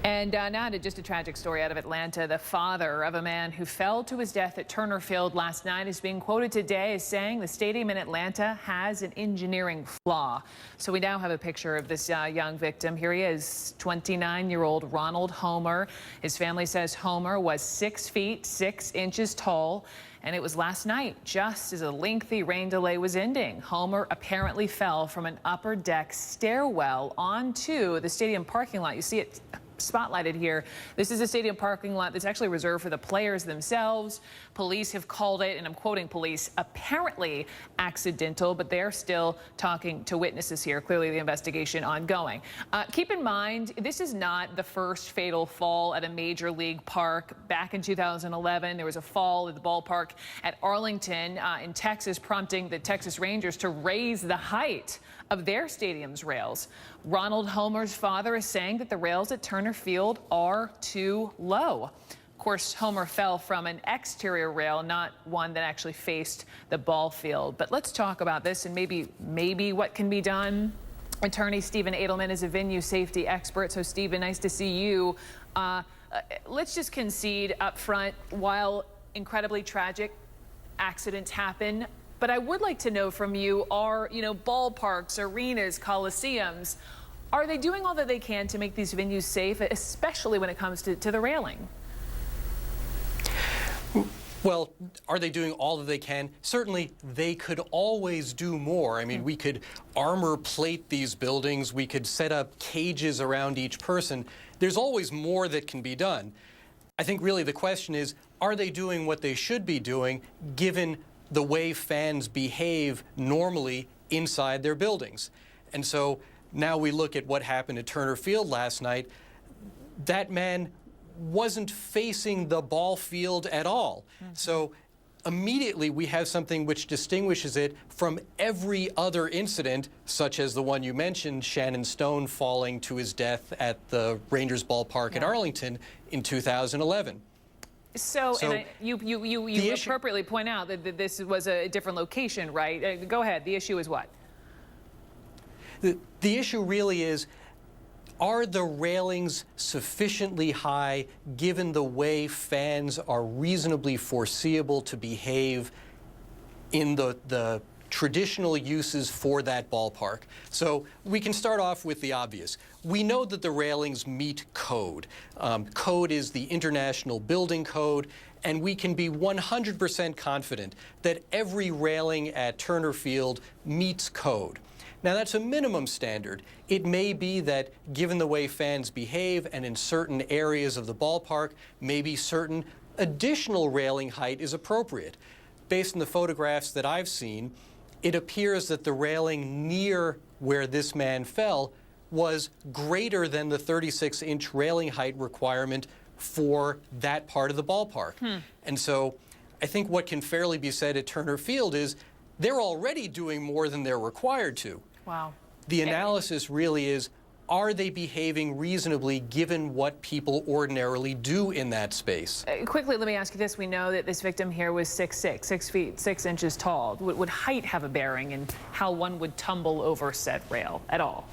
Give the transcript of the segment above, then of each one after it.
And now to just a tragic story out of Atlanta. The father of a man who fell to his death at Turner Field last night is being quoted today as saying the stadium in Atlanta has an engineering flaw. So we now have a picture of this young victim. Here he is, 29-year-old Ronald Homer. His family says Homer was 6 feet 6 inches tall. And it was last night, just as a lengthy rain delay was ending. Homer apparently fell from an upper deck stairwell onto the stadium parking lot. You see it spotlighted here. This is a stadium parking lot that's actually reserved for the players themselves. Police have called it, and I'm quoting police, apparently accidental, but they're still talking to witnesses here. Clearly the investigation ongoing. Keep in mind, this is not the first fatal fall at a major league park. Back in 2011, there was a fall at the ballpark at Arlington in Texas, prompting the Texas Rangers to raise the height of their stadium's rails. Ronald Homer's father is saying that the rails at Turner Field are too low. Of course, Homer fell from an exterior rail, not one that actually faced the ball field. But let's talk about this and maybe what can be done. Attorney Stephen Adelman is a venue safety expert. So, Stephen, nice to see you. Let's just concede up front, while incredibly tragic accidents happen, but I would like to know from you, ballparks, arenas, coliseums, are they doing all that they can to make these venues safe, especially when it comes to the railing? Well, are they doing all that they can? Certainly, they could always do more. I mean, we could armor plate these buildings. We could set up cages around each person. There's always more that can be done. I think really the question is, are they doing what they should be doing, given the way fans behave normally inside their buildings? And so now we look at what happened at Turner Field last night. That man wasn't facing the ball field at all. So immediately we have something which distinguishes it from every other incident, such as the one you mentioned, Shannon Stone falling to his death at the Rangers ballpark in Arlington in 2011. So and you appropriately point out that this was a different location, right? Go ahead. The issue is what? The issue really is, are the railings sufficiently high given the way fans are reasonably foreseeable to behave in the traditional uses for that ballpark? So we can start off with the obvious. We know that the railings meet code. Code is the International Building Code, and we can be 100% confident that every railing at Turner Field meets code. Now, that's a minimum standard. It may be that, given the way fans behave and in certain areas of the ballpark, maybe certain additional railing height is appropriate. Based on the photographs that I've seen, it appears that the railing near where this man fell was greater than the 36-inch railing height requirement for that part of the ballpark. And so I think what can fairly be said at Turner Field is they're already doing more than they're required to. Wow. The analysis really is, are they behaving reasonably given what people ordinarily do in that space? Quickly, let me ask you this. We know that this victim here was 6'6", 6 feet 6 inches tall. Would height have a bearing in how one would tumble over said rail at all?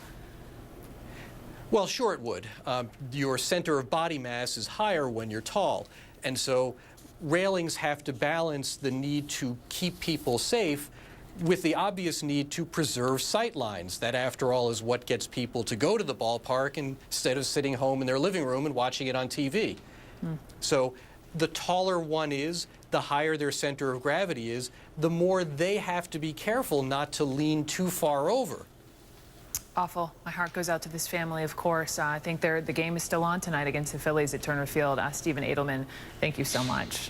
Well, sure it would. Your center of body mass is higher when you're tall. And so railings have to balance the need to keep people safe with the obvious need to preserve sight lines. That, after all, is what gets people to go to the ballpark instead of sitting home in their living room and watching it on TV. So the taller one is, the higher their center of gravity is, the more they have to be careful not to lean too far over. Awful. My heart goes out to this family, of course. I think the game is still on tonight against the Phillies at Turner Field. Stephen Adelman, thank you so much.